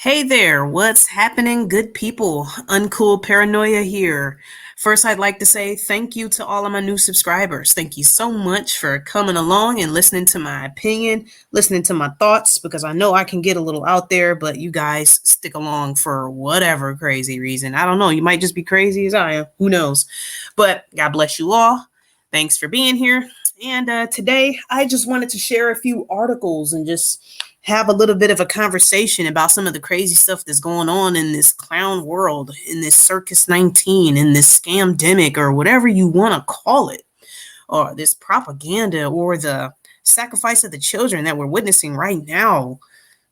Hey there, what's happening, good people? Uncool Paranoia here. First, I'd like to say thank you to all of my new subscribers. Thank you so much for coming along and listening to my opinion, listening to my thoughts, because I know I can get a little out there, but you guys stick along for whatever crazy reason. I don't know, you might just be crazy as I am. Who knows? But God bless you all. Thanks for being here. And today, I just wanted to share a few articles and just have a little bit of a conversation about some of the crazy stuff that's going on in this clown world, in this Circus 19, in this scamdemic, or whatever you want to call it, or this propaganda, or the sacrifice of the children that we're witnessing right now.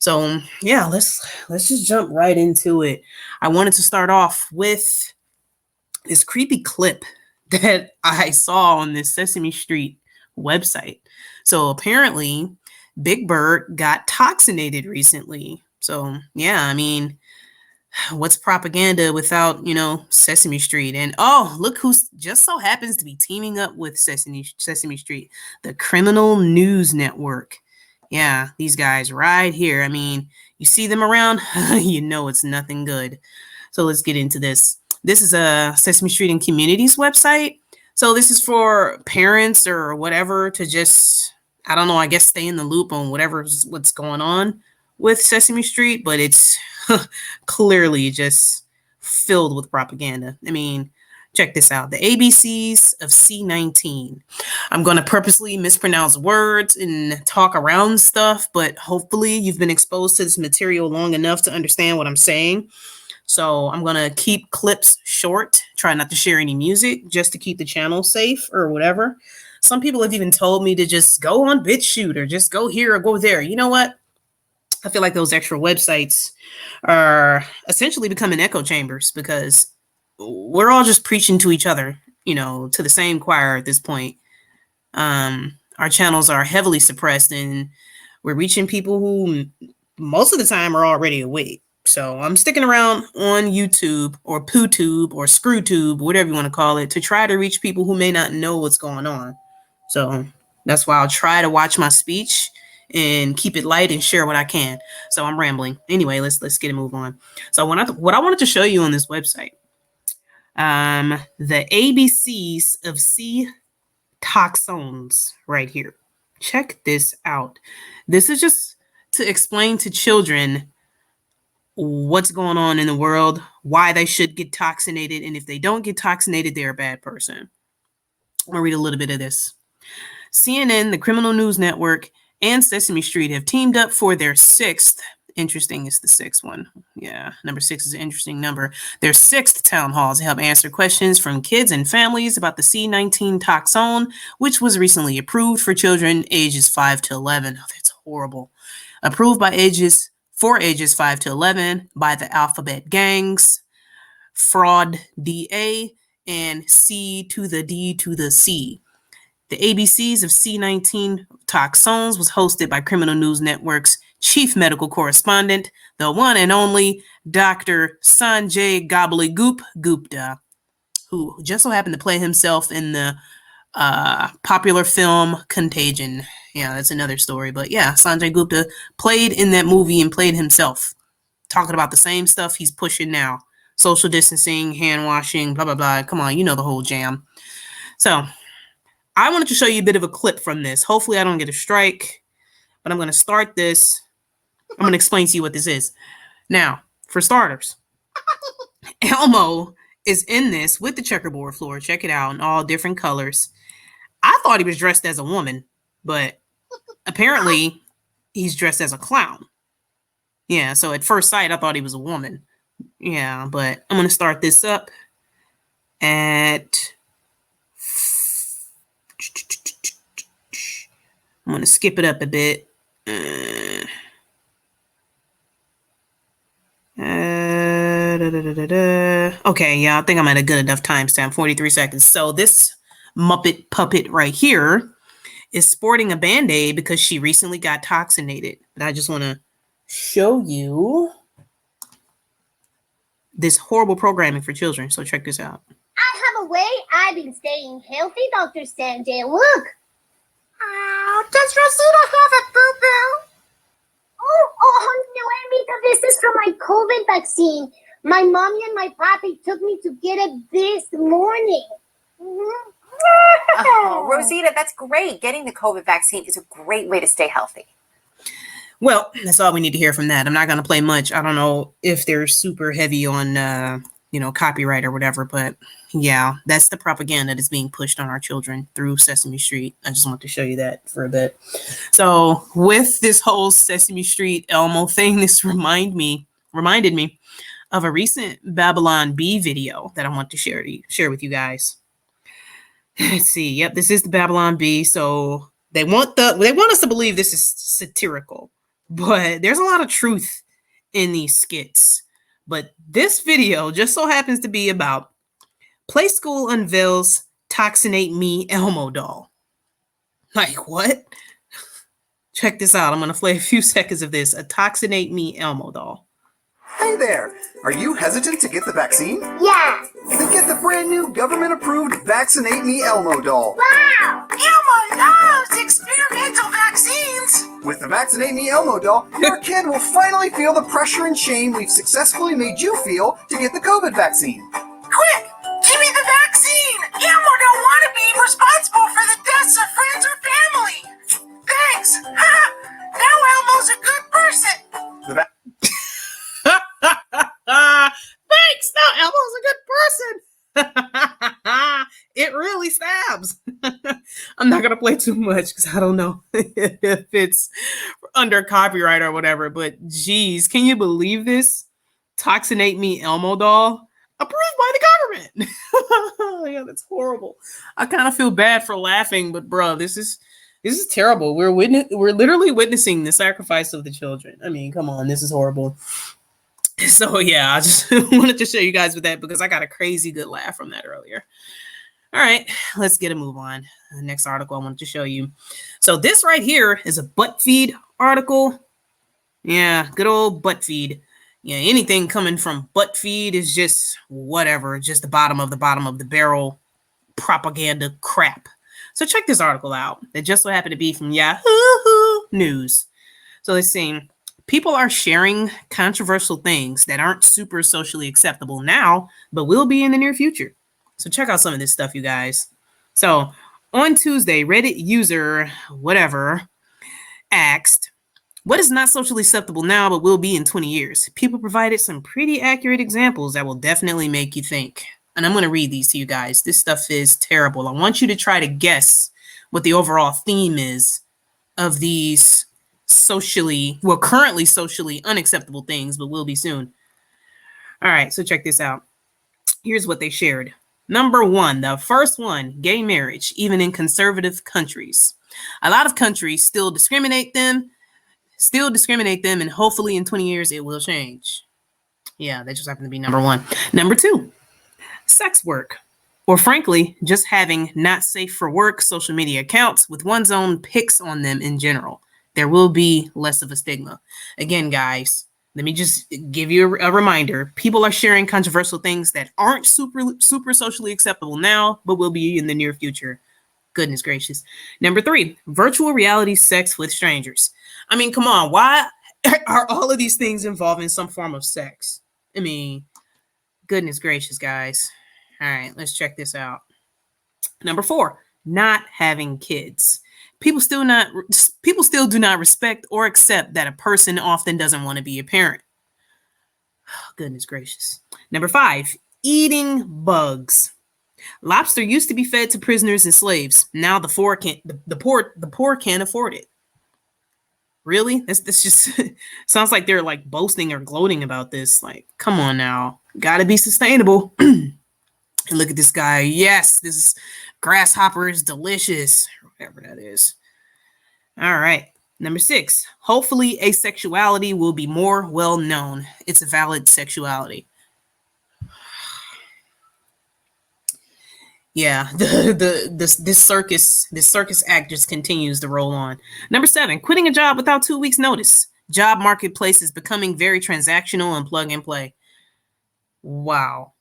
So yeah, let's just jump right into it. I wanted to start off with this creepy clip that I saw on this Sesame Street website. So apparently, Big Bird got toxinated recently. So yeah, I mean, what's propaganda without, Sesame Street? And oh, look who's just so happens to be teaming up with Sesame Street, the Criminal News Network. Yeah, these guys right here. I mean, you see them around, you know it's nothing good. So let's get into this. This is a Sesame Street and Communities website. So this is for parents or whatever to just, I don't know, I guess stay in the loop on what's going on with Sesame Street, but it's clearly just filled with propaganda. I mean, check this out. The ABCs of C19. I'm going to purposely mispronounce words and talk around stuff, but hopefully you've been exposed to this material long enough to understand what I'm saying. So I'm going to keep clips short, try not to share any music just to keep the channel safe or whatever. Some people have even told me to just go on BitChute or just go here or go there. You know what? I feel like those extra websites are essentially becoming echo chambers because we're all just preaching to each other, to the same choir at this point. Our channels are heavily suppressed and we're reaching people who most of the time are already awake. So I'm sticking around on YouTube or PooTube or ScrewTube, whatever you want to call it, to try to reach people who may not know what's going on. So that's why I'll try to watch my speech and keep it light and share what I can. So I'm rambling. Anyway, let's get a move on. So what I wanted to show you on this website, the ABCs of C toxins right here. Check this out. This is just to explain to children what's going on in the world, why they should get toxinated, and if they don't get toxinated, they're a bad person. I'm going to read a little bit of this. CNN, the Criminal News Network, and Sesame Street have teamed up for their sixth, interesting, it's the sixth one. Yeah, number 6 is an interesting number. Their sixth town hall to help answer questions from kids and families about the C19 toxone, which was recently approved for children ages 5 to 11. Oh, that's horrible. Approved for ages 5 to 11 by the alphabet gangs, Fraud DA, and C to the D to the C. The ABCs of C19 toxins was hosted by Criminal News Network's chief medical correspondent, the one and only Dr. Sanjay Gobbledygook Gupta, who just so happened to play himself in the popular film Contagion. Yeah, that's another story. But yeah, Sanjay Gupta played in that movie and played himself, talking about the same stuff he's pushing now. Social distancing, hand washing, blah, blah, blah. Come on, you know the whole jam. So I wanted to show you a bit of a clip from this. Hopefully I don't get a strike, but I'm going to start this. I'm going to explain to you what this is. Now, for starters, Elmo is in this with the checkerboard floor. Check it out in all different colors. I thought he was dressed as a woman, but apparently he's dressed as a clown. Yeah, so at first sight, I thought he was a woman. Yeah, but I'm going to start this up at... I'm going to skip it up a bit. Okay, yeah, I think I'm at a good enough timestamp, 43 seconds. So this Muppet puppet right here is sporting a Band-Aid because she recently got toxinated. But I just want to show you this horrible programming for children. So check this out. I have a way I've been staying healthy, Dr. Sanjay. Look. Oh, does Rosita have a boo-boo? Oh, no, Amita, this is from my COVID vaccine. My mommy and my papi took me to get it this morning. Oh, Rosita, that's great. Getting the COVID vaccine is a great way to stay healthy. Well, that's all we need to hear from that. I'm not going to play much. I don't know if they're super heavy on, copyright or whatever, but yeah, that's the propaganda that's being pushed on our children through Sesame Street. I just want to show you that for a bit. So with this whole Sesame Street Elmo thing, this reminded me of a recent Babylon Bee video that I want to share with you guys. Let's see. Yep, this is the Babylon Bee. So they want us to believe this is satirical, but there's a lot of truth in these skits. But this video just so happens to be about Play School unveils Toxinate Me Elmo doll. Like what? Check this out. I'm going to play a few seconds of this. A Toxinate Me Elmo doll. Hey there! Are you hesitant to get the vaccine? Yeah. Then get the brand new government-approved Vaccinate Me Elmo doll. Wow. Elmo loves experimental vaccines. With the Vaccinate Me Elmo doll, your kid will finally feel the pressure and shame we've successfully made you feel to get the COVID vaccine. Quick, give me the vaccine. Elmo don't want to be responsible for the deaths of friends or family. Thanks. Now Elmo's a good person. The va- Thanks. Now Elmo's a good person. It really stabs. I'm not gonna play too much because I don't know if it's under copyright or whatever. But geez, can you believe this? Toxinate Me Elmo doll approved by the government. Yeah, that's horrible. I kind of feel bad for laughing, but bro, this is terrible. We're literally witnessing the sacrifice of the children. I mean, come on, this is horrible. So yeah, I just wanted to show you guys with that because I got a crazy good laugh from that earlier. All right, let's get a move on. The next article I wanted to show you. So this right here is a butt feed article. Yeah, good old butt feed. Yeah, anything coming from butt feed is just whatever, just the bottom of the barrel propaganda crap. So check this article out. It just so happened to be from Yahoo News. So let's see. People are sharing controversial things that aren't super socially acceptable now, but will be in the near future. So check out some of this stuff, you guys. So on Tuesday, Reddit user whatever asked, what is not socially acceptable now, but will be in 20 years? People provided some pretty accurate examples that will definitely make you think. And I'm going to read these to you guys. This stuff is terrible. I want you to try to guess what the overall theme is of these currently socially unacceptable things, but will be soon. All right, so check this out. Here's what they shared. Number one, the first one, gay marriage, even in conservative countries. A lot of countries still discriminate them, and hopefully in 20 years it will change. Yeah, that just happened to be number one. Number two, sex work, or frankly, just having not safe for work social media accounts with one's own pics on them in general. There will be less of a stigma. Again, guys, let me just give you a reminder. People are sharing controversial things that aren't super socially acceptable now, but will be in the near future. Goodness gracious. Number three, virtual reality sex with strangers. I mean, come on. Why are all of these things involving some form of sex? I mean, goodness gracious, guys. All right, let's check this out. Number four, not having kids. People still do not respect or accept that a person often doesn't want to be a parent. Oh, goodness gracious. Number five, eating bugs. Lobster used to be fed to prisoners and slaves. Now the poor can't afford it. Really? This just sounds like they're like boasting or gloating about this. Like, come on now. Gotta be sustainable. And look at this guy. Yes, this grasshopper is delicious. Whatever that is. All right. Number six, hopefully asexuality will be more well known. It's a valid sexuality. Yeah, this circus act just continues to roll on. Number seven, quitting a job without 2 weeks notice. Job marketplace is becoming very transactional and plug and play. Wow.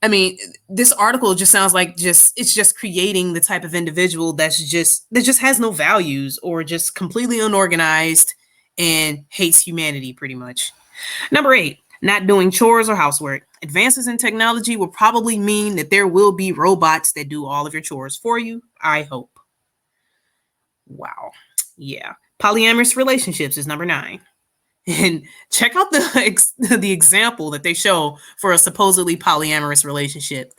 I mean, this article just sounds like it's just creating the type of individual that just has no values or just completely unorganized and hates humanity pretty much. Number 8, not doing chores or housework. Advances in technology will probably mean that there will be robots that do all of your chores for you. I hope. Wow. Yeah. Polyamorous relationships is number 9. And check out the example that they show for a supposedly polyamorous relationship.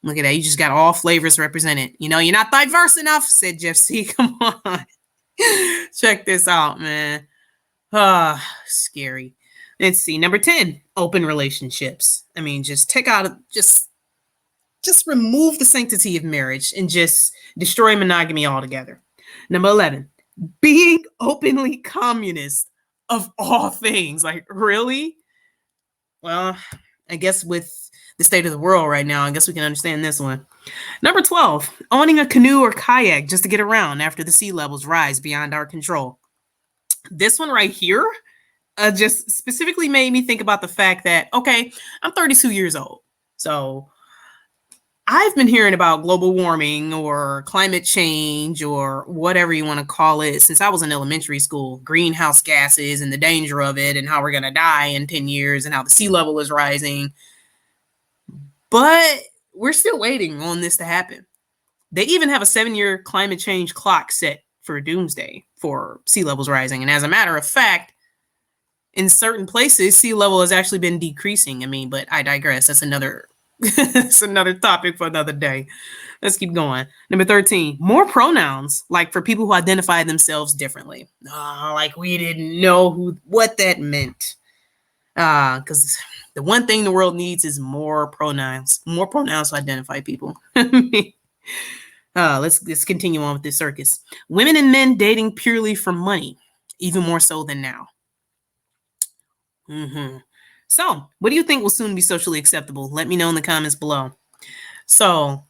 Look at that. You just got all flavors represented. You know, you're not diverse enough, said Jeff C. Come on. Check this out, man. Ah, scary. Let's see. Number 10, open relationships. I mean, just take out, just remove the sanctity of marriage and just destroy monogamy altogether. Number 11, being openly communist of all things. Like, really? Well, I guess with the state of the world right now, I guess we can understand this one. Number 12, owning a canoe or kayak just to get around after the sea levels rise beyond our control. This one right here just specifically made me think about the fact that, okay, I'm 32 years old. So I've been hearing about global warming or climate change or whatever you want to call it since I was in elementary school. Greenhouse gases and the danger of it and how we're going to die in 10 years and how the sea level is rising. But we're still waiting on this to happen. They even have a 7-year climate change clock set for doomsday for sea levels rising. And as a matter of fact, in certain places, sea level has actually been decreasing. I mean, but I digress. That's another topic for another day. Let's keep going. Number 13, more pronouns, like for people who identify themselves differently. Like we didn't know what that meant. Because the one thing the world needs is more pronouns to identify people. Let's continue on with this circus. Women and men dating purely for money, even more so than now. So, what do you think will soon be socially acceptable? Let me know in the comments below. So,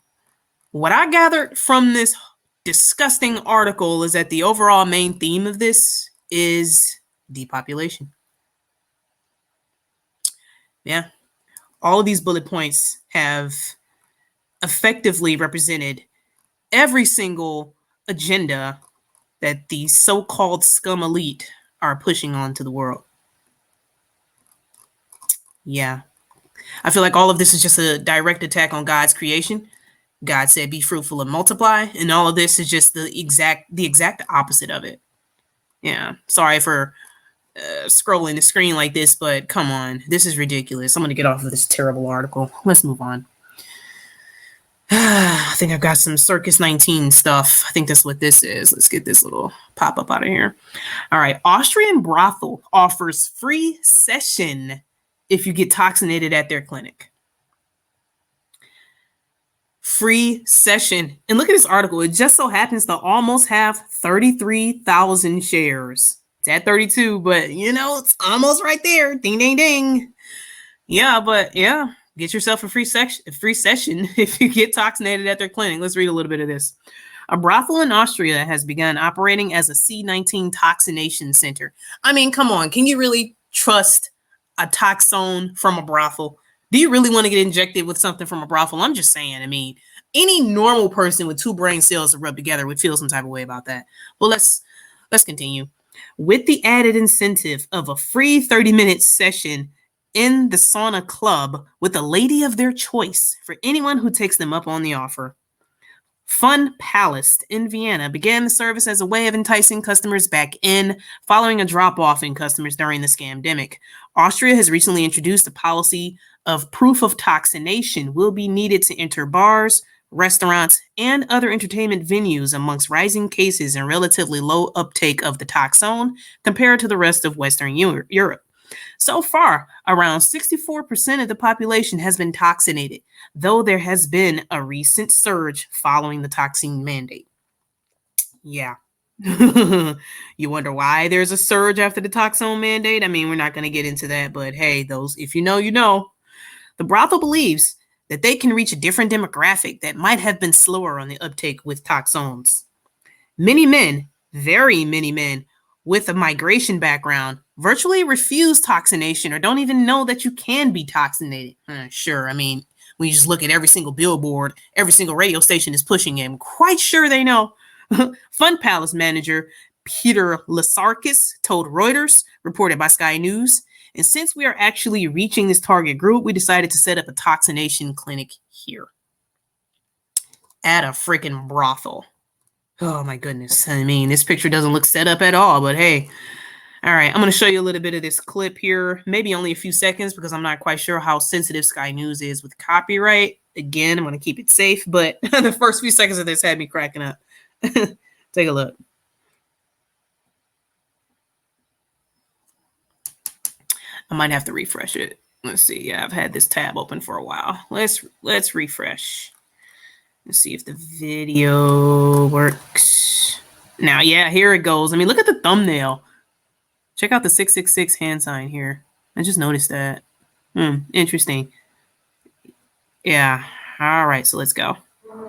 what I gathered from this disgusting article is that the overall main theme of this is depopulation. Yeah. All of these bullet points have effectively represented every single agenda that the so-called scum elite are pushing onto the world. Yeah. I feel like all of this is just a direct attack on God's creation. God said, be fruitful and multiply. And all of this is just the exact opposite of it. Yeah. Sorry for scrolling the screen like this, but come on. This is ridiculous. I'm going to get off of this terrible article. Let's move on. I think I've got some Circus 19 stuff. I think that's what this is. Let's get this little pop-up out of here. All right. Austrian brothel offers free session if you get toxinated at their clinic. Free session. And look at this article. It just so happens to almost have 33,000 shares. It's at 32, but you know, it's almost right there. Ding, ding, ding. Yeah, but yeah, get yourself a free session if you get toxinated at their clinic. Let's read a little bit of this. A brothel in Austria has begun operating as a C19 toxination center. I mean, come on. Can you really trust a toxone from a brothel? Do you really want to get injected with something from a brothel? I'm just saying. I mean, any normal person with 2 brain cells to rub together would feel some type of way about that. Well, let's continue. With the added incentive of a free 30-minute session in the sauna club with a lady of their choice for anyone who takes them up on the offer. Fun Palace in Vienna began the service as a way of enticing customers back in following a drop-off in customers during the scamdemic. Austria has recently introduced a policy of proof of toxination will be needed to enter bars, restaurants, and other entertainment venues amongst rising cases and relatively low uptake of the toxone compared to the rest of Western Europe. So far, around 64% of the population has been toxinated, though there has been a recent surge following the toxin mandate. Yeah. You wonder why there's a surge after the toxone mandate? I mean, we're not going to get into that, but hey, if you know, you know. The brothel believes that they can reach a different demographic that might have been slower on the uptake with toxones. Many men, very many men, with a migration background virtually refuse toxination or don't even know that you can be toxinated. Sure, I mean, when you just look at every single billboard, every single radio station is pushing it. I'm quite sure they know. Fun Palace manager Peter Lasarkis told Reuters, reported by Sky News. And since we are actually reaching this target group, we decided to set up a toxination clinic here at a freaking brothel. Oh my goodness. I mean, this picture doesn't look set up at all, but hey. All right, I'm going to show you a little bit of this clip here, maybe only a few seconds because I'm not quite sure how sensitive Sky News is with copyright. Again, I'm going to keep it safe, but the first few seconds of this had me cracking up. Take a look. I might have to refresh it. Let's see. Yeah, I've had this tab open for a while. Let's refresh. Let's see if the video works. Now, yeah, here it goes. I mean, look at the thumbnail. Check out the 666 hand sign here. I just noticed that. Interesting. Yeah. All right, so let's go. I'm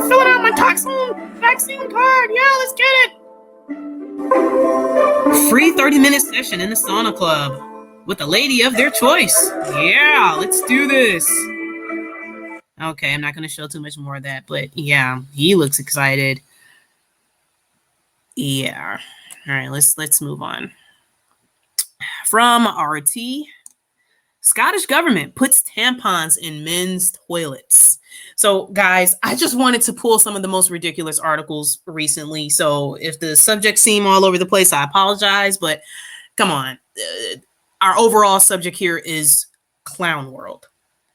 filling out my vaccine card. Yeah, let's get it. Free 30-minute session in the sauna club with a lady of their choice. Yeah, let's do this. Okay, I'm not going to show too much more of that, but yeah, he looks excited. Yeah. All right, let's move on. From RT, Scottish government puts tampons in men's toilets. So, guys, I just wanted to pull some of the most ridiculous articles recently. So, if the subjects seem all over the place, I apologize, but come on. Our overall subject here is clown world,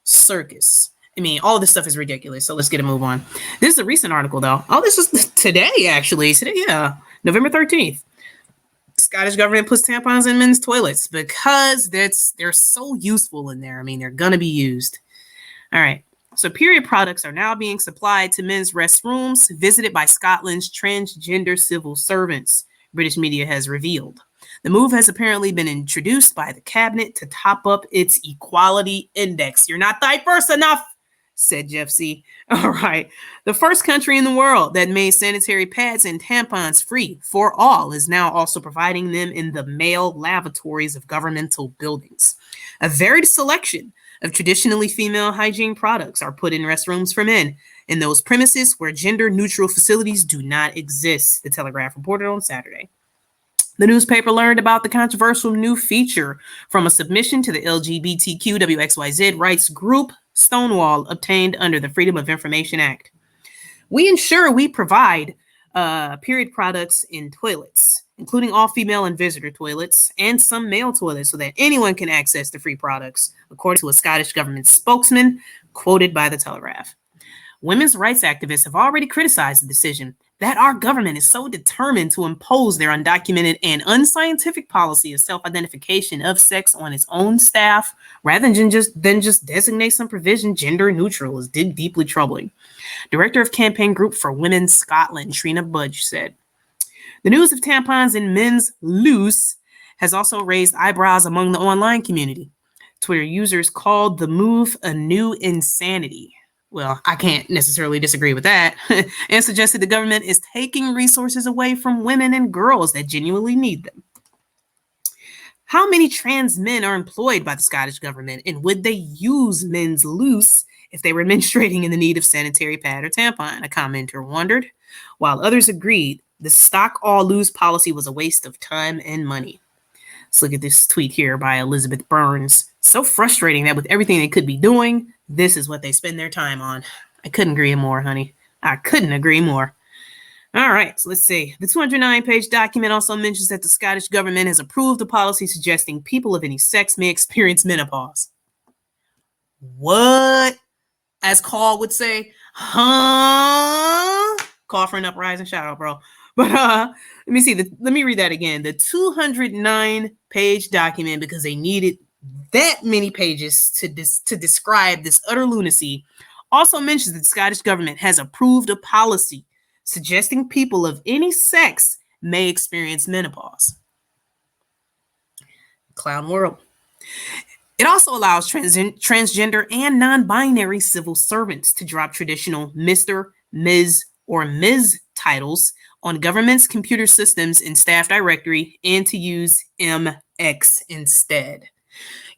circus. I mean, all this stuff is ridiculous. So let's get a move on. This is a recent article, though. Oh, this was today, actually. Today, yeah, November 13th. Scottish government puts tampons in men's toilets because they're so useful in there. I mean, they're going to be used. All right. So period products are now being supplied to men's restrooms visited by Scotland's transgender civil servants, British media has revealed. The move has apparently been introduced by the cabinet to top up its equality index. You're not diverse enough, said Jeff C. All right. The first country in the world that made sanitary pads and tampons free for all is now also providing them in the male lavatories of governmental buildings. A varied selection of traditionally female hygiene products are put in restrooms for men in those premises where gender-neutral facilities do not exist, the Telegraph reported on Saturday. The newspaper learned about the controversial new feature from a submission to the LGBTQWXYZ rights group Stonewall obtained under the Freedom of Information Act. We ensure we provide period products in toilets, including all female and visitor toilets and some male toilets so that anyone can access the free products, according to a Scottish government spokesman quoted by the Telegraph. Women's rights activists have already criticized the decision that our government is so determined to impose their undocumented and unscientific policy of self-identification of sex on its own staff rather than just designate some provision gender neutral is deeply troubling. Director of Campaign Group for Women Scotland, Trina Budge, said. The news of tampons in men's loose has also raised eyebrows among the online community. Twitter users called the move a new insanity. Well, I can't necessarily disagree with that, and suggested the government is taking resources away from women and girls that genuinely need them. How many trans men are employed by the Scottish government, and would they use men's loose if they were menstruating in the need of sanitary pad or tampon? A commenter wondered, while others agreed the stock all loose policy was a waste of time and money. Let's look at this tweet here by Elizabeth Burns. So frustrating that with everything they could be doing, this is what they spend their time on. I couldn't agree more, honey. I couldn't agree more. All right, so let's see. The 209-page document also mentions that the Scottish government has approved a policy suggesting people of any sex may experience menopause. What? As Carl would say, huh? Call for an uprising, shout out, bro. But let me read that again. The 209-page document, because they needed that many pages to describe this utter lunacy, also mentions that the Scottish government has approved a policy suggesting people of any sex may experience menopause. Clown world. It also allows transgender and non-binary civil servants to drop traditional Mr., Ms., or Ms. titles on government's computer systems and staff directory and to use MX instead.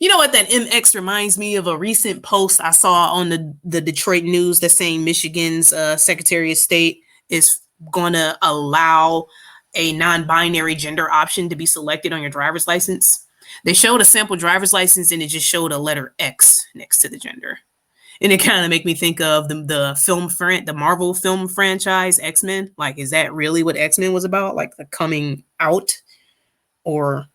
You know what? That MX reminds me of a recent post I saw on the Detroit News that's saying Michigan's Secretary of State is going to allow a non-binary gender option to be selected on your driver's license. They showed a sample driver's license and it just showed a letter X next to the gender. And it kind of make me think of the Marvel film franchise X-Men. Like, is that really what X-Men was about? Like the coming out or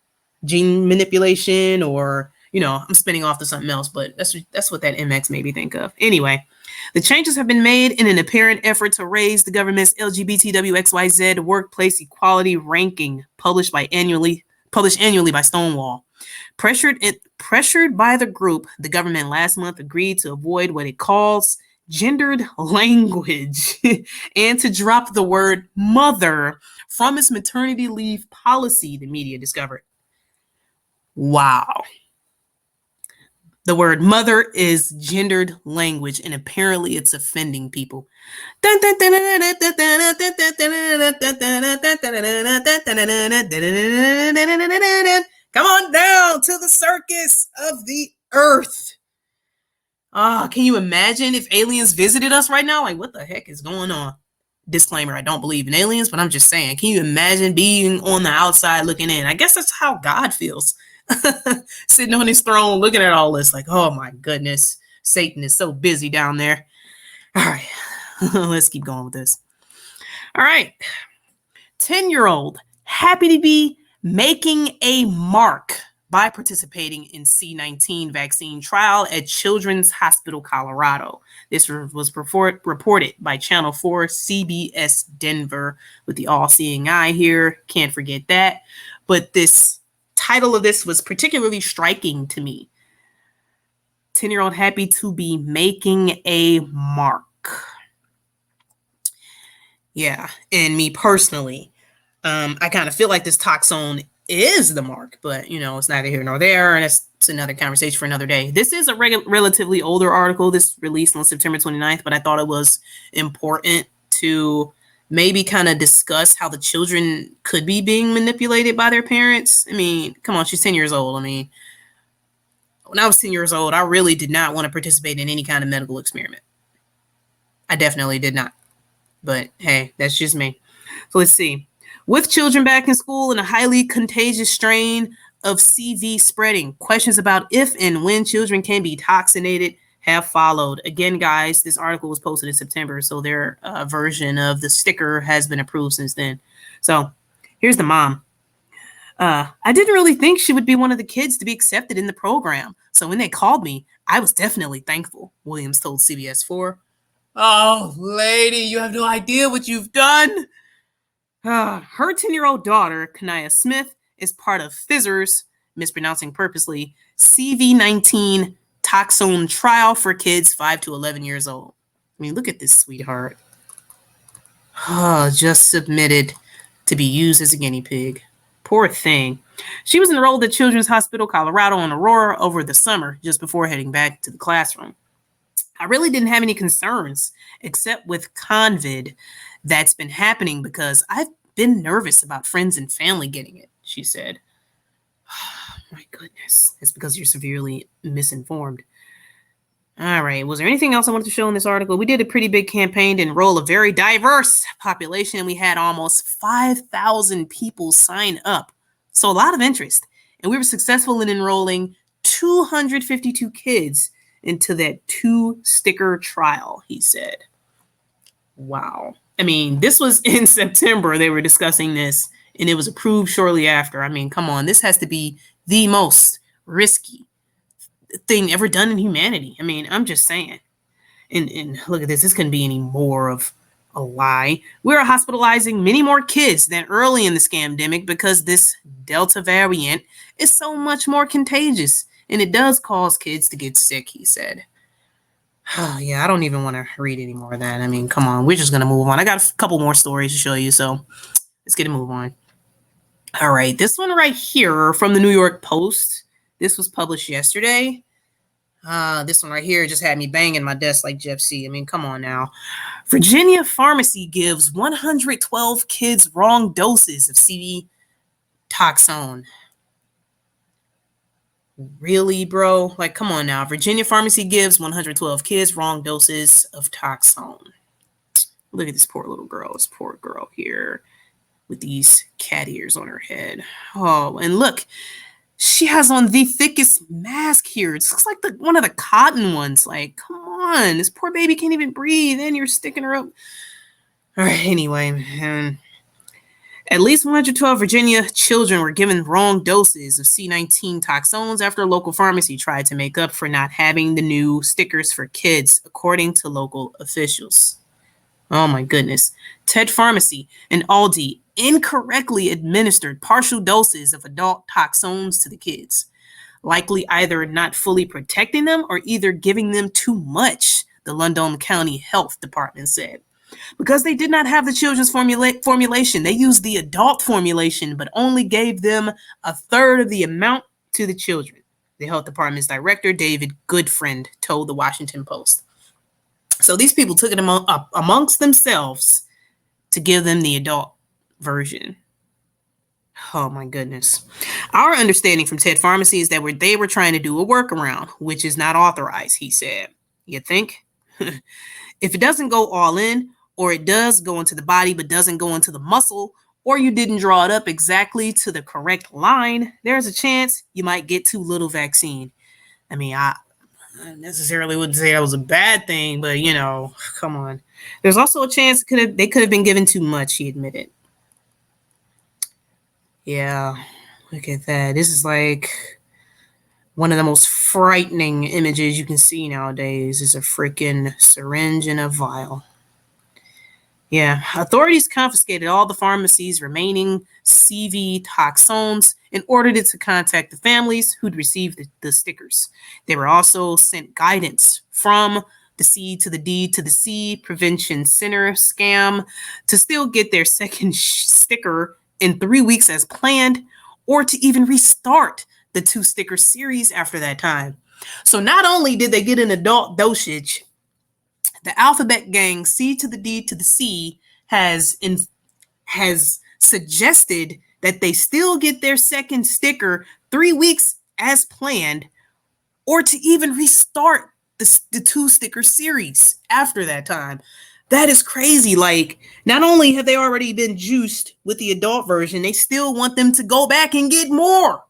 gene manipulation, or I'm spinning off to something else, but that's what that MX made me think of. Anyway, the changes have been made in an apparent effort to raise the government's LGBTWXYZ workplace equality ranking, published annually by Stonewall. Pressured by the group, the government last month agreed to avoid what it calls gendered language and to drop the word mother from its maternity leave policy, the media discovered. Wow. The word mother is gendered language, and apparently it's offending people. Come on down to the circus of the earth. Can you imagine if aliens visited us right now? Like, what the heck is going on? Disclaimer, I don't believe in aliens, but I'm just saying, can you imagine being on the outside looking in? I guess that's how God feels. Sitting on his throne looking at all this like, oh my goodness, Satan is so busy down there. All right, let's keep going with this. All right, 10-year-old happy to be making a mark by participating in C-19 vaccine trial at Children's Hospital Colorado. This was reported by Channel 4 CBS Denver with the all-seeing eye here. Can't forget that. But this title of this was particularly striking to me. 10-year-old happy to be making a mark. Yeah, and me personally, I kind of feel like this toxone is the mark, but it's neither here nor there, and it's another conversation for another day. This is a relatively older article. This released on September 29th, but I thought it was important to maybe kind of discuss how the children could be being manipulated by their parents. I mean, come on, she's 10 years old. I mean, when I was 10 years old, I really did not want to participate in any kind of medical experiment. I definitely did not. But hey, that's just me. So let's see. With children back in school and a highly contagious strain of CV spreading, questions about if and when children can be toxinated have followed. Again, guys, this article was posted in September, so their version of the sticker has been approved since then. So here's the mom. I didn't really think she would be one of the kids to be accepted in the program. So when they called me, I was definitely thankful, Williams told CBS 4. Oh, lady, you have no idea what you've done. Her 10-year-old daughter, Kanaya Smith, is part of Pfizer's, mispronouncing purposely, CV-19 toxone trial for kids 5 to 11 years old. I mean, look at this sweetheart. Just submitted to be used as a guinea pig. Poor thing. She was enrolled at Children's Hospital Colorado in Aurora over the summer, just before heading back to the classroom. I really didn't have any concerns, except with COVID that's been happening because I've been nervous about friends and family getting it, she said. Oh, my goodness. It's because you're severely misinformed. All right. Was there anything else I wanted to show in this article? We did a pretty big campaign to enroll a very diverse population. We had almost 5,000 people sign up. So a lot of interest. And we were successful in enrolling 252 kids into that 2-sticker trial, he said. Wow. I mean, this was in September. They were discussing this, and it was approved shortly after. I mean, come on. This has to be the most risky thing ever done in humanity. I mean, I'm just saying. And look at this. This couldn't be any more of a lie. We're hospitalizing many more kids than early in the scamdemic because this Delta variant is so much more contagious, and it does cause kids to get sick, he said. Oh, yeah, I don't even want to read any more of that. I mean, come on. We're just going to move on. I got a couple more stories to show you, so let's get a move on. All right, this one right here from the New York Post. This was published yesterday. This one right here just had me banging my desk like Jeff C. I mean, come on now. Virginia pharmacy gives 112 kids wrong doses of CV toxone. Really, bro? Like, come on now. Virginia pharmacy gives 112 kids wrong doses of Toxone. Look at this poor little girl. This poor girl here with these cat ears on her head. Oh, and look, she has on the thickest mask here. It looks like one of the cotton ones. Like, come on. This poor baby can't even breathe, and you're sticking her up. All right, anyway, man. At least 112 Virginia children were given wrong doses of C19 toxones after a local pharmacy tried to make up for not having the new stickers for kids, according to local officials. Oh my goodness. Ted Pharmacy and Aldi incorrectly administered partial doses of adult toxones to the kids, likely either not fully protecting them or either giving them too much, the Loudoun County Health Department said. Because they did not have the children's formulation, they used the adult formulation, but only gave them a third of the amount to the children, the health department's director, David Goodfriend, told the Washington Post. So these people took it amongst themselves to give them the adult version. Oh my goodness. Our understanding from Ted Pharmacy is that they were trying to do a workaround, which is not authorized, he said. You think? If it doesn't go all in, or it does go into the body but doesn't go into the muscle, or you didn't draw it up exactly to the correct line, there's a chance you might get too little vaccine. I mean, I necessarily wouldn't say that was a bad thing, but come on. There's also a chance they could have been given too much, he admitted. Yeah, look at that. This is like one of the most frightening images you can see nowadays is a freaking syringe and a vial. Yeah, authorities confiscated all the pharmacy's remaining CV toxones and ordered it to contact the families who'd received the stickers. They were also sent guidance from the C to the D to the C Prevention Center scam to still get their second sticker in 3 weeks as planned, or to even restart the 2-sticker series after that time. So not only did they get an adult dosage, the alphabet gang C to the D to the C has suggested that they still get their second sticker 3 weeks as planned, or to even restart the 2-sticker series after that time. That is crazy. Like, not only have they already been juiced with the adult version, they still want them to go back and get more.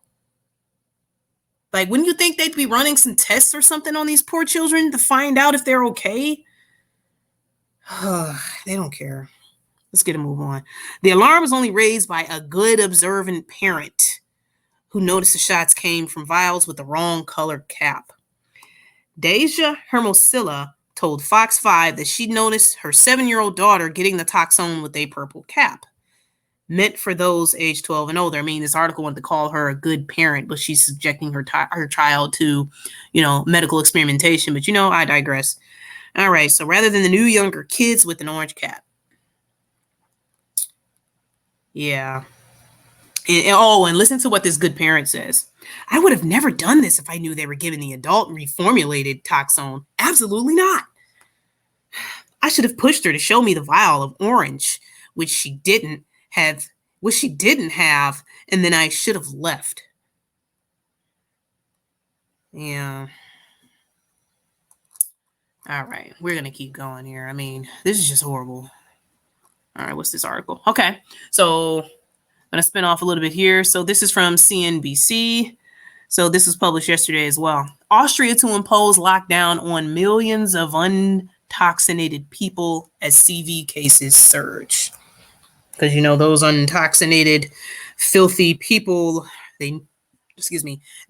Like, wouldn't you think they'd be running some tests or something on these poor children to find out if they're okay? They don't care. Let's get a move on. The alarm was only raised by a good observant parent who noticed the shots came from vials with the wrong color cap. Deja Hermosilla told Fox 5 that she noticed her 7-year-old daughter getting the toxone with a purple cap, meant for those age 12 and older. I mean, this article wanted to call her a good parent, but she's subjecting her child to, medical experimentation. But, I digress. All right, so rather than the new younger kids with an orange cap. Yeah. And listen to what this good parent says. I would have never done this if I knew they were giving the adult reformulated Toxone. Absolutely not. I should have pushed her to show me the vial of orange, which she didn't have, and then I should have left. Yeah. All right, we're going to keep going here. I mean, this is just horrible. All right, what's this article? Okay, so I'm going to spin off a little bit here. So this is from CNBC. So this was published yesterday as well. Austria to impose lockdown on millions of untoxinated people as CV cases surge. Because, those untoxinated, filthy people, they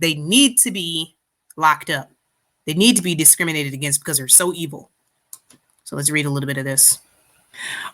need to be locked up. They need to be discriminated against because they're so evil. So let's read a little bit of this.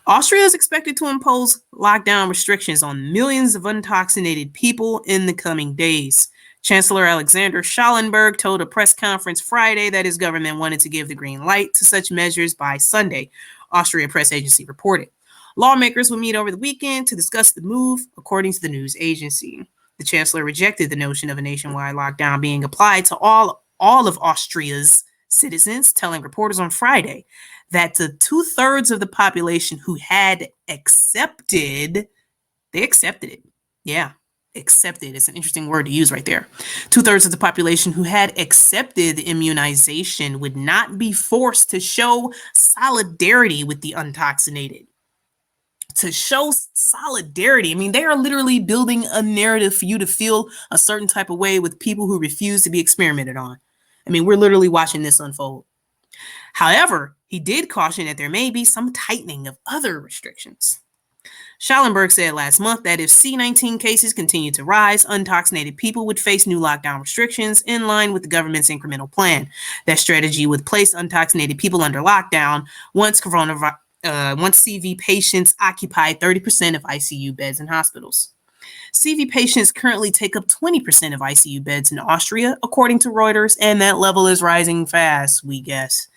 Austria is expected to impose lockdown restrictions on millions of untoxinated people in the coming days. Chancellor Alexander Schallenberg told a press conference Friday that his government wanted to give the green light to such measures by Sunday, Austria press agency reported. Lawmakers will meet over the weekend to discuss the move, according to the news agency. The chancellor rejected the notion of a nationwide lockdown being applied to all of Austria's citizens, telling reporters on Friday that the 2/3 of the population who had accepted it. Yeah. Accepted. It's an interesting word to use right there. 2/3 of the population who had accepted the immunization would not be forced to show solidarity with the untoxinated. To show solidarity. I mean, they are literally building a narrative for you to feel a certain type of way with people who refuse to be experimented on. I mean, we're literally watching this unfold. However, he did caution that there may be some tightening of other restrictions. Schallenberg said last month that if C-19 cases continue to rise, untoxinated people would face new lockdown restrictions in line with the government's incremental plan. That strategy would place untoxinated people under lockdown once CV patients occupy 30% of ICU beds in hospitals. CV patients currently take up 20% of ICU beds in Austria, according to Reuters, and that level is rising fast, we guess.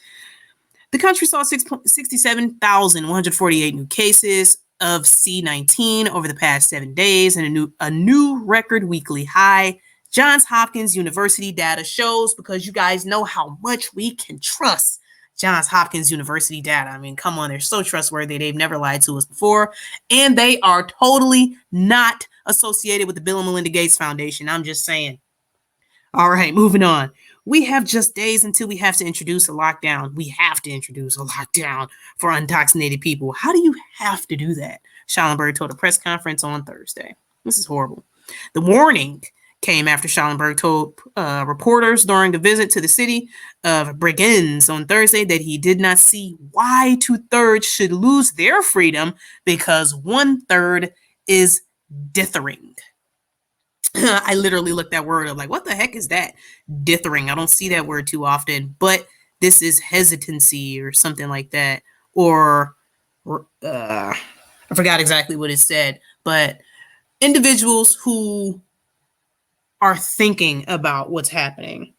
The country saw 67,148 new cases of C-19 over the past 7 days and a new record weekly high. Johns Hopkins University data shows, because you guys know how much we can trust Johns Hopkins University data. I mean, come on, they're so trustworthy. They've never lied to us before. And they are totally not associated with the Bill and Melinda Gates Foundation. I'm just saying. All right, moving on. We have just days until we have to introduce a lockdown. We have to introduce a lockdown for untoxinated people. How do you have to do that? Schallenberg told a press conference on Thursday. This is horrible. The warning came after Schallenberg told reporters during a visit to the city of Bregenz on Thursday that he did not see why 2/3 should lose their freedom because 1/3 is dithering. I literally looked that word up like, what the heck is that? Dithering. I don't see that word too often, but this is hesitancy or something like that. Or I forgot exactly what it said, but individuals who are thinking about what's happening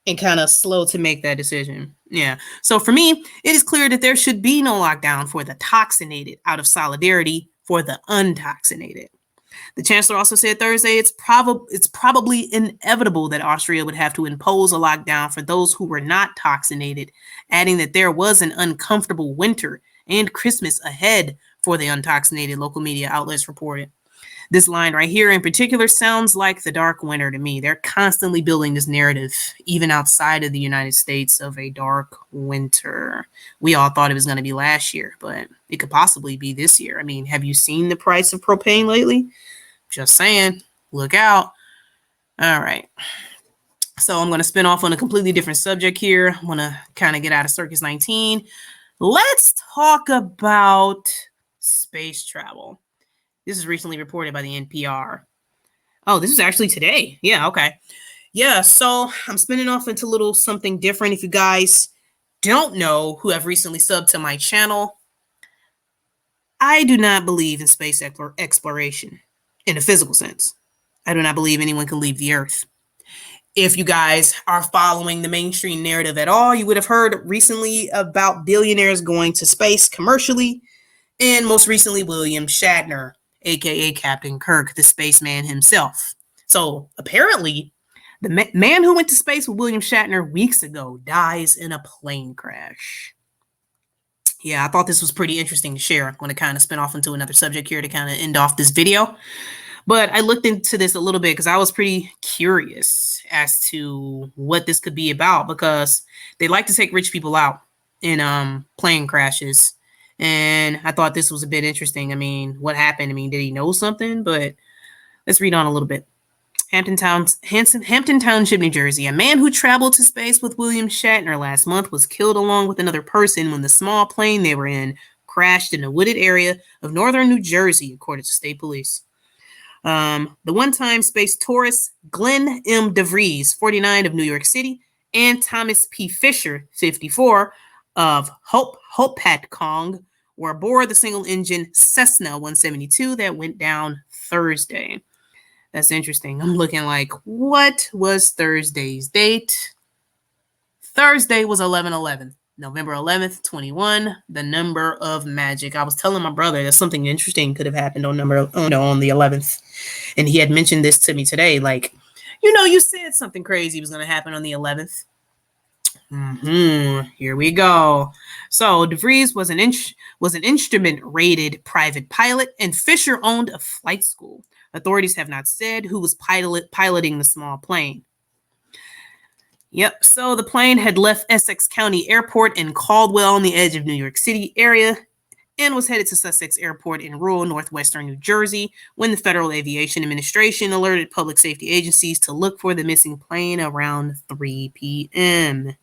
and kind of slow to make that decision. Yeah. So for me, it is clear that there should be no lockdown for the toxinated out of solidarity for the untoxinated. The chancellor also said Thursday it's probably inevitable that Austria would have to impose a lockdown for those who were not toxinated, adding that there was an uncomfortable winter and Christmas ahead for the untoxinated, local media outlets reported. This line right here in particular sounds like the dark winter to me. They're constantly building this narrative, even outside of the United States, of a dark winter. We all thought it was going to be last year, but it could possibly be this year. I mean, have you seen the price of propane lately? Just saying, look out. All right. So I'm going to spin off on a completely different subject here. I want to kind of get out of Circus 19. Let's talk about space travel. This is recently reported by the NPR. Oh, this is actually today. Yeah, okay. Yeah, so I'm spinning off into a little something different. If you guys don't know who have recently subbed to my channel, I do not believe in space exploration in a physical sense. I do not believe anyone can leave the Earth. If you guys are following the mainstream narrative at all, you would have heard recently about billionaires going to space commercially, and most recently William Shatner, aka Captain Kirk, the spaceman himself. So apparently, the man who went to space with William Shatner weeks ago dies in a plane crash. Yeah, I thought this was pretty interesting to share. I'm going to kind of spin off into another subject here to kind of end off this video. But I looked into this a little bit because I was pretty curious as to what this could be about, because they like to take rich people out in plane crashes. And I thought this was a bit interesting. I mean, what happened? I mean, did he know something? But let's read on a little bit. Hampton Township, New Jersey. A man who traveled to space with William Shatner last month was killed along with another person when the small plane they were in crashed in a wooded area of northern New Jersey, according to state police. The one-time space tourist, Glenn M. DeVries, 49, of New York City, and Thomas P. Fisher, 54, of Hopatcong, were aboard the single-engine Cessna 172 that went down Thursday. That's interesting. I'm looking like, what was Thursday's date? Thursday was 11/11. November 11th, 21, the number of magic. I was telling my brother that something interesting could have happened on the 11th. And he had mentioned this to me today. Like, you said something crazy was going to happen on the 11th. Here we go. So DeVries was an instrument-rated private pilot, and Fisher owned a flight school. Authorities have not said who was piloting the small plane. Yep, so the plane had left Essex County Airport in Caldwell on the edge of New York City area and was headed to Sussex Airport in rural northwestern New Jersey when the Federal Aviation Administration alerted public safety agencies to look for the missing plane around 3 p.m.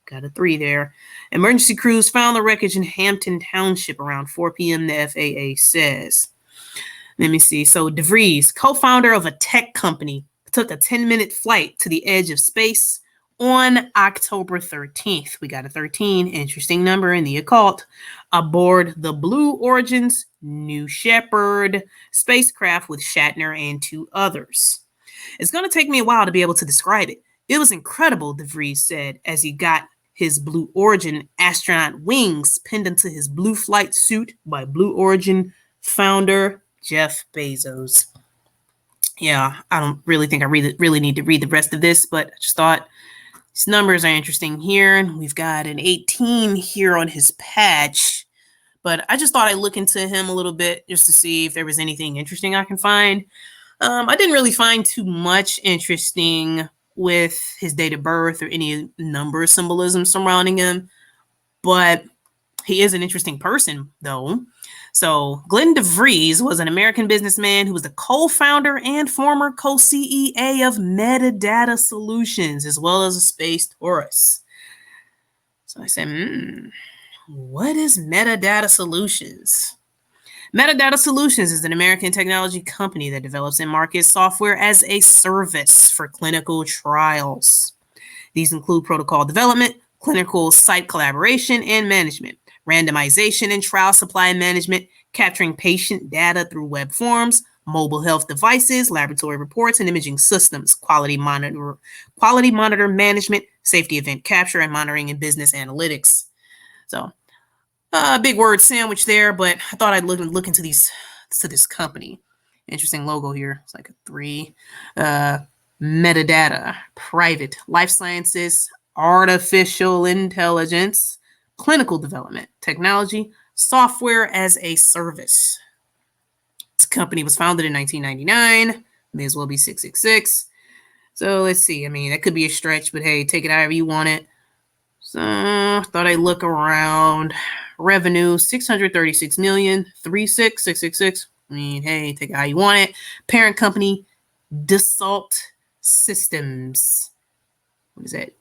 Got a 3 there. Emergency crews found the wreckage in Hampton Township around 4 p.m., the FAA says. Let me see. So DeVries, co-founder of a tech company, took a 10-minute flight to the edge of space on October 13th. We got a 13, interesting number in the occult, aboard the Blue Origin's New Shepard spacecraft with Shatner and 2 others. It's going to take me a while to be able to describe it. It was incredible, DeVries said, as he got his Blue Origin astronaut wings pinned into his blue flight suit by Blue Origin founder Jeff Bezos. Yeah, I don't really think I really need to read the rest of this, but I just thought these numbers are interesting here. We've got an 18 here on his patch, but I just thought I'd look into him a little bit just to see if there was anything interesting I can find. I didn't really find too much interesting with his date of birth or any number symbolism surrounding him, but he is an interesting person, though. So Glenn DeVries was an American businessman who was the co-founder and former co-CEO of Metadata Solutions, as well as a space tourist. So I said, what is Metadata Solutions? Metadata Solutions is an American technology company that develops and markets software as a service for clinical trials. These include protocol development, clinical site collaboration and management, randomization and trial supply management, capturing patient data through web forms, mobile health devices, laboratory reports, and imaging systems, quality monitor management, safety event capture and monitoring, and business analytics. So, big word sandwich there, but I thought I'd look into this company. Interesting logo here. It's like a 3. Metadata, private, life sciences, artificial intelligence, clinical development, technology, software as a service. This company was founded in 1999. May as well be 666. So let's see. I mean, that could be a stretch, but hey, take it however you want it. So thought I'd look around. Revenue, 636 million, 36666. I mean, hey, take it how you want it. Parent company, Dassault Systems. What is that?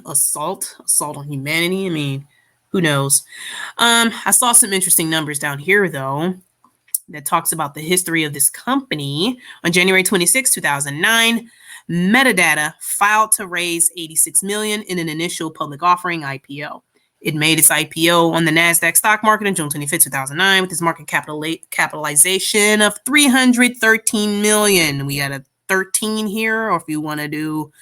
Assault on humanity. I mean, who knows? I saw some interesting numbers down here, though, that talks about the history of this company. On January 26, 2009, Metadata filed to raise $86 million in an initial public offering IPO. It made its IPO on the NASDAQ stock market on June 25, 2009, with its market capitalization of $313 million. We got a 13 here, or if you want to do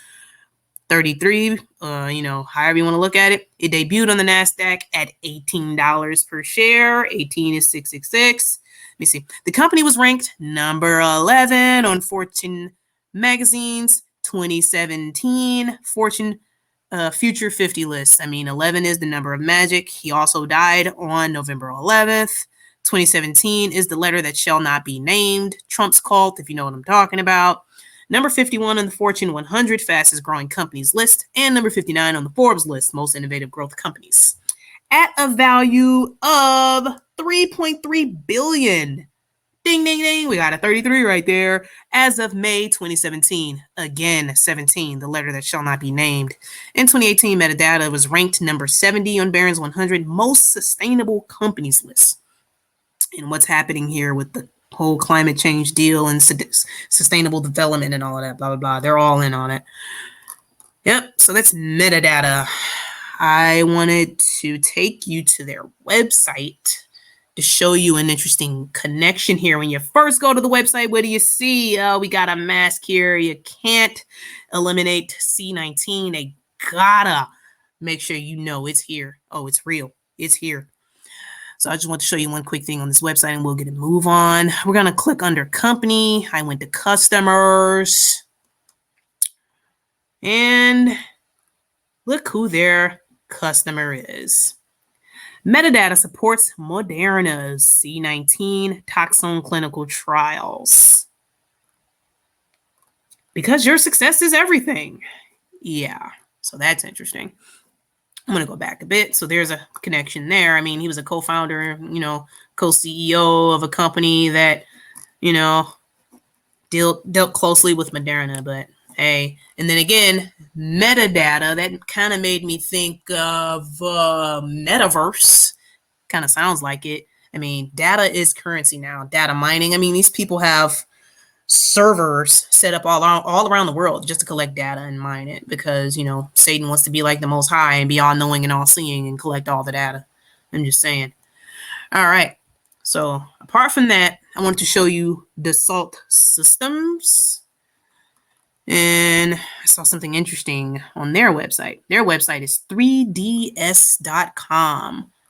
33, however you want to look at it. It debuted on the NASDAQ at $18 per share. 18 is 666. Let me see. The company was ranked number 11 on Fortune magazine's 2017 Fortune Future 50 list. I mean, 11 is the number of magic. He also died on November 11th. 2017 is the letter that shall not be named. Trump's cult, if you know what I'm talking about. Number 51 on the Fortune 100 fastest growing companies list, and number 59 on the Forbes list, most innovative growth companies. At a value of $3.3 billion. Ding, ding, ding. We got a 33 right there. As of May 2017. Again, 17, the letter that shall not be named. In 2018, Metadata was ranked number 70 on Barron's 100 most sustainable companies list. And what's happening here with the whole climate change deal and sustainable development and all of that, blah, blah, blah. They're all in on it. Yep, so that's Metadata. I wanted to take you to their website to show you an interesting connection here. When you first go to the website, what do you see? We got a mask here. You can't eliminate C19. They gotta make sure you know it's here. Oh, it's real. It's here. So I just want to show you one quick thing on this website and we'll get a move on. We're going to click under company. I went to customers. And look who their customer is. Metadata supports Moderna's C19 toxone clinical trials. because your success is everything. Yeah, so that's interesting. I'm going to go back a bit. So there's a connection there. I mean, he was a co-founder, co-CEO of a company that, you know, dealt closely with Moderna, but hey. And then again, metadata, that kind of made me think of metaverse. Kind of sounds like it. I mean, data is currency now. Data mining. I mean, these people have servers set up all around the world just to collect data and mine it because, Satan wants to be like the Most High and be all knowing and all seeing and collect all the data. I'm just saying. All right. So apart from that, I wanted to show you Dassault Systems. And I saw something interesting on their website. Their website is 3ds.com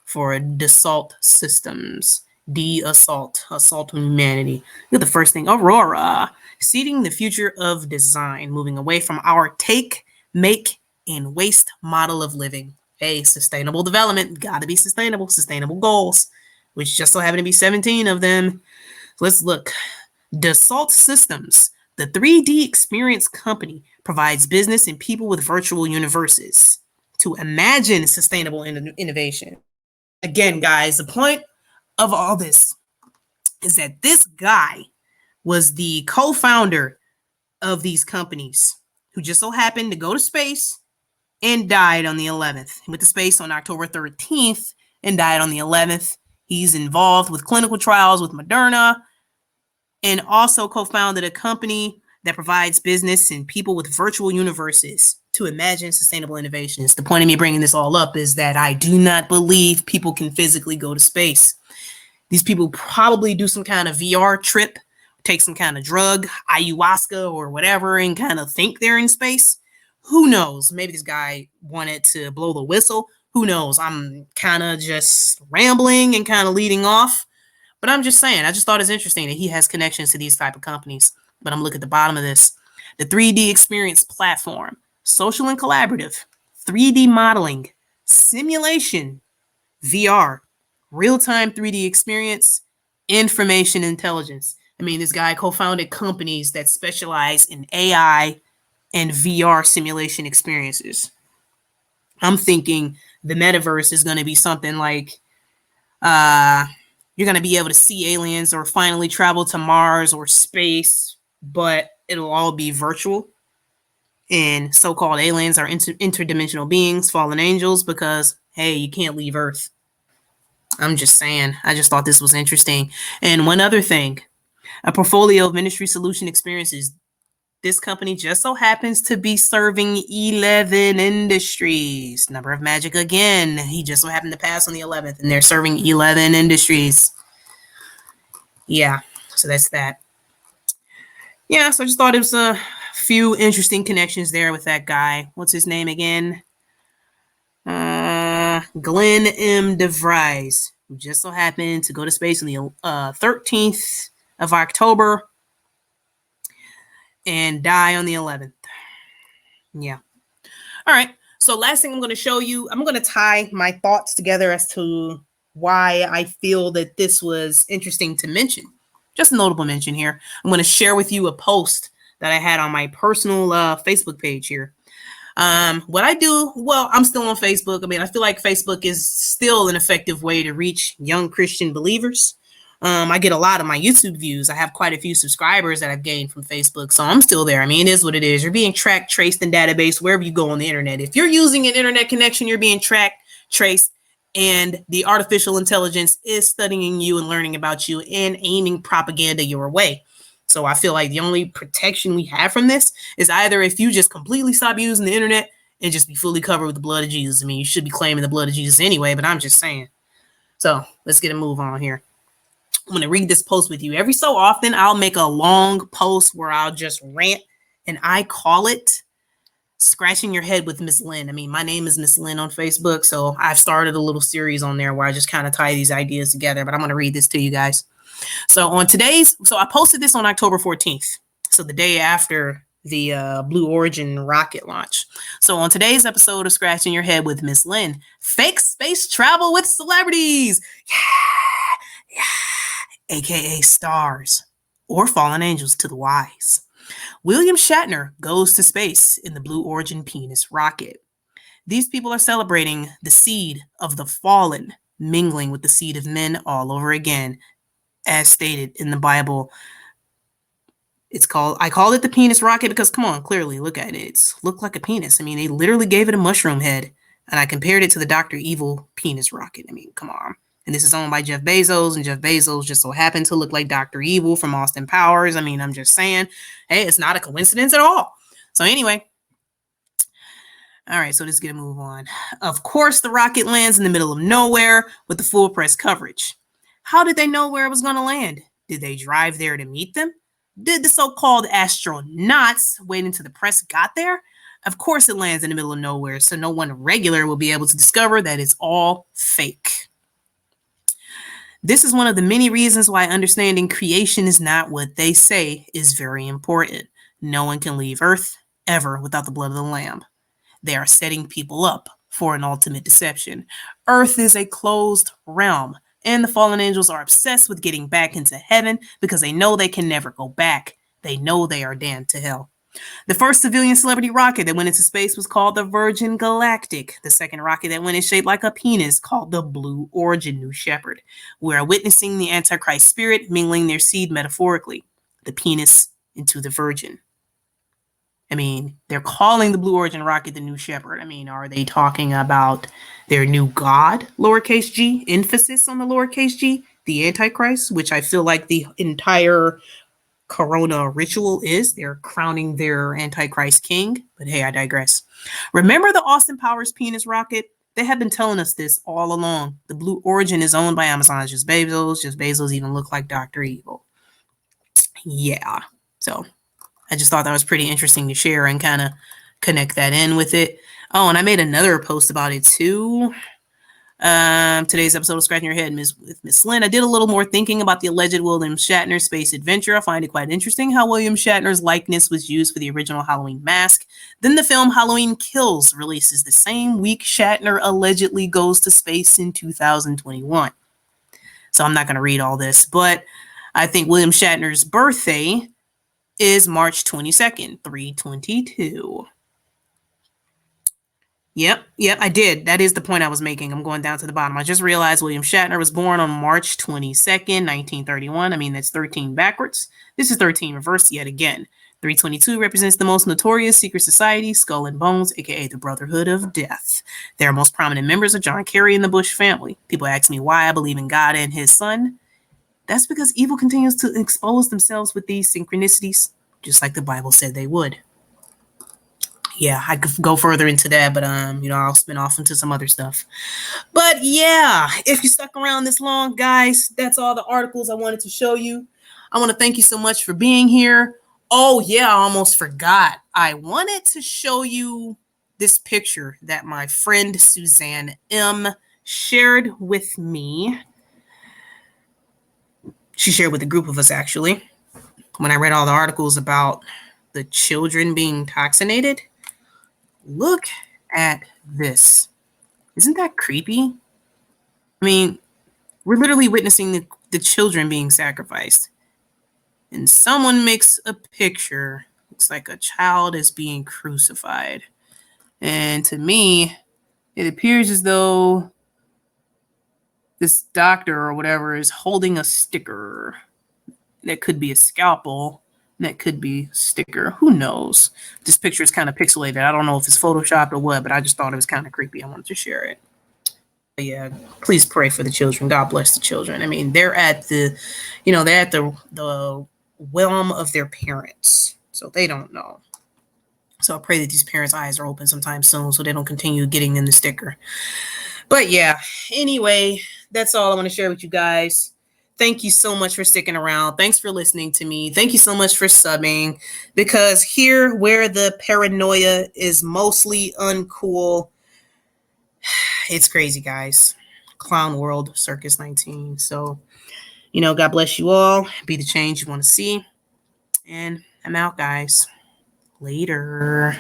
for Dassault Systems. Assault on humanity. Look at the first thing, Aurora, seeding the future of design, moving away from our take, make, and waste model of living. Hey, sustainable development, gotta be sustainable goals, which just so happen to be 17 of them. Let's look. Dassault Systems, the 3D experience company, provides business and people with virtual universes to imagine sustainable innovation. Again, guys, the point of all this is that this guy was the co-founder of these companies who just so happened to go to space and died on the 11th. He went to space on October 13th and died on the 11th. He's involved with clinical trials with Moderna and also co-founded a company that provides business and people with virtual universes to imagine sustainable innovations. The point of me bringing this all up is that I do not believe people can physically go to space. These people probably do some kind of VR trip, take some kind of drug, ayahuasca or whatever, and kind of think they're in space. Who knows? Maybe this guy wanted to blow the whistle. Who knows? I'm kind of just rambling and kind of leading off. But I'm just saying, I just thought it's interesting that he has connections to these type of companies. But I'm looking at the bottom of this. The 3D experience platform, social and collaborative, 3D modeling, simulation, VR, real-time 3D experience, information intelligence. I mean, this guy co-founded companies that specialize in AI and VR simulation experiences. I'm thinking the metaverse is going to be something like you're going to be able to see aliens or finally travel to Mars or space, but it'll all be virtual. And so-called aliens are interdimensional beings, fallen angels, because, hey, you can't leave Earth. I'm just saying. I just thought this was interesting. And one other thing, a portfolio of ministry solution experiences. This company just so happens to be serving 11 industries. Number of magic again. He just so happened to pass on the 11th, and they're serving 11 industries. Yeah, so that's that. Yeah, so I just thought it was a few interesting connections there with that guy. What's his name again? Glenn M. DeVries, who just so happened to go to space on the 13th of October and die on the 11th. Yeah. All right. So last thing I'm going to show you, I'm going to tie my thoughts together as to why I feel that this was interesting to mention. Just a notable mention here. I'm going to share with you a post that I had on my personal Facebook page here. What I do, well, I'm still on Facebook. I mean, I feel like Facebook is still an effective way to reach young Christian believers. I get a lot of my YouTube views. I have quite a few subscribers that I've gained from Facebook, so I'm still there. I mean, it is what it is. You're being tracked, traced, and database wherever you go on the internet. If you're using an internet connection, you're being tracked, traced, and the artificial intelligence is studying you and learning about you and aiming propaganda your way. So I feel like the only protection we have from this is either if you just completely stop using the internet and just be fully covered with the blood of Jesus. I mean, you should be claiming the blood of Jesus anyway, but I'm just saying. So let's get a move on here. I'm going to read this post with you. Every so often, I'll make a long post where I'll just rant, and I call it Scratching Your Head with Miss Lynn. I mean, my name is Miss Lynn on Facebook, so I've started a little series on there where I just kind of tie these ideas together, but I'm going to read this to you guys. So I posted this on October 14th, so the day after the Blue Origin rocket launch. So on today's episode of Scratching Your Head with Miss Lynn, fake space travel with celebrities. Yeah. AKA stars or fallen angels to the wise. William Shatner goes to space in the Blue Origin penis rocket. These people are celebrating the seed of the fallen mingling with the seed of men all over again, as stated in the Bible. I call it the penis rocket because, come on, clearly look at it. It's looked like a penis. I mean, they literally gave it a mushroom head, and I compared it to the Dr. Evil penis rocket. I mean, come on. And this is owned by Jeff Bezos, and Jeff Bezos just so happened to look like Dr. Evil from Austin Powers. I mean, I'm just saying, hey, it's not a coincidence at all. So anyway, all right, so let's get a move on. Of course, the rocket lands in the middle of nowhere with the full press coverage. How did they know where it was going to land? Did they drive there to meet them? Did the so-called astronauts wait until the press got there? Of course, it lands in the middle of nowhere, so no one regular will be able to discover that it's all fake. This is one of the many reasons why understanding creation is not what they say is very important. No one can leave Earth ever without the blood of the Lamb. They are setting people up for an ultimate deception. Earth is a closed realm, and the fallen angels are obsessed with getting back into heaven because they know they can never go back. They know they are damned to hell. The first civilian celebrity rocket that went into space was called the Virgin Galactic. The second rocket that went in shaped like a penis called the Blue Origin New Shepard. We are witnessing the Antichrist spirit mingling their seed metaphorically, the penis into the virgin. I mean, they're calling the Blue Origin rocket the New Shepard. I mean, are they talking about their new god, lowercase g, emphasis on the lowercase g, the Antichrist, which I feel like the entire Corona ritual is. They're crowning their Antichrist king. But hey, I digress. Remember the Austin Powers penis rocket? They have been telling us this all along. The Blue Origin is owned by Amazon. Jeff Bezos. Jeff Bezos even looked like Dr. Evil. Yeah. So I just thought that was pretty interesting to share and kind of connect that in with it. Oh, and I made another post about it too. Today's episode of Scratching Your Head with Miss Lynn. I did a little more thinking about the alleged William Shatner space adventure. I find it quite interesting how William Shatner's likeness was used for the original Halloween mask. Then the film Halloween Kills releases the same week Shatner allegedly goes to space in 2021. So I'm not going to read all this, but I think William Shatner's birthday is March 22nd, 322. Yep, I did. That is the point I was making. I'm going down to the bottom. I just realized William Shatner was born on March 22nd, 1931. I mean, that's 13 backwards. This is 13 reversed yet again. 322 represents the most notorious secret society, Skull and Bones, aka the Brotherhood of Death. Their most prominent members are John Kerry and the Bush family. People ask me why I believe in God and his son. That's because evil continues to expose themselves with these synchronicities, just like the Bible said they would. Yeah, I could go further into that, but I'll spin off into some other stuff. But yeah, if you stuck around this long, guys, that's all the articles I wanted to show you. I want to thank you so much for being here. Oh yeah, I almost forgot. I wanted to show you this picture that my friend Suzanne M shared with me. She shared with a group of us, actually, when I read all the articles about the children being toxinated. Look at this. Isn't that creepy? I mean, we're literally witnessing the children being sacrificed. And someone makes a picture. Looks like a child is being crucified. And to me, it appears as though this doctor or whatever is holding a sticker. That could be a scalpel. That could be a sticker. Who knows? This picture is kind of pixelated. I don't know if it's photoshopped or what, but I just thought it was kind of creepy. I wanted to share it. But yeah, please pray for the children. God bless the children. I mean, they're at the realm of their parents, so they don't know. So I pray that these parents' eyes are open sometime soon so they don't continue getting in the sticker. But yeah, anyway, that's all I want to share with you guys. Thank you so much for sticking around. Thanks for listening to me. Thank you so much for subbing, because here where the paranoia is mostly uncool, it's crazy, guys. Clown world, circus 19. So, God bless you all. Be the change you want to see. And I'm out, guys. Later.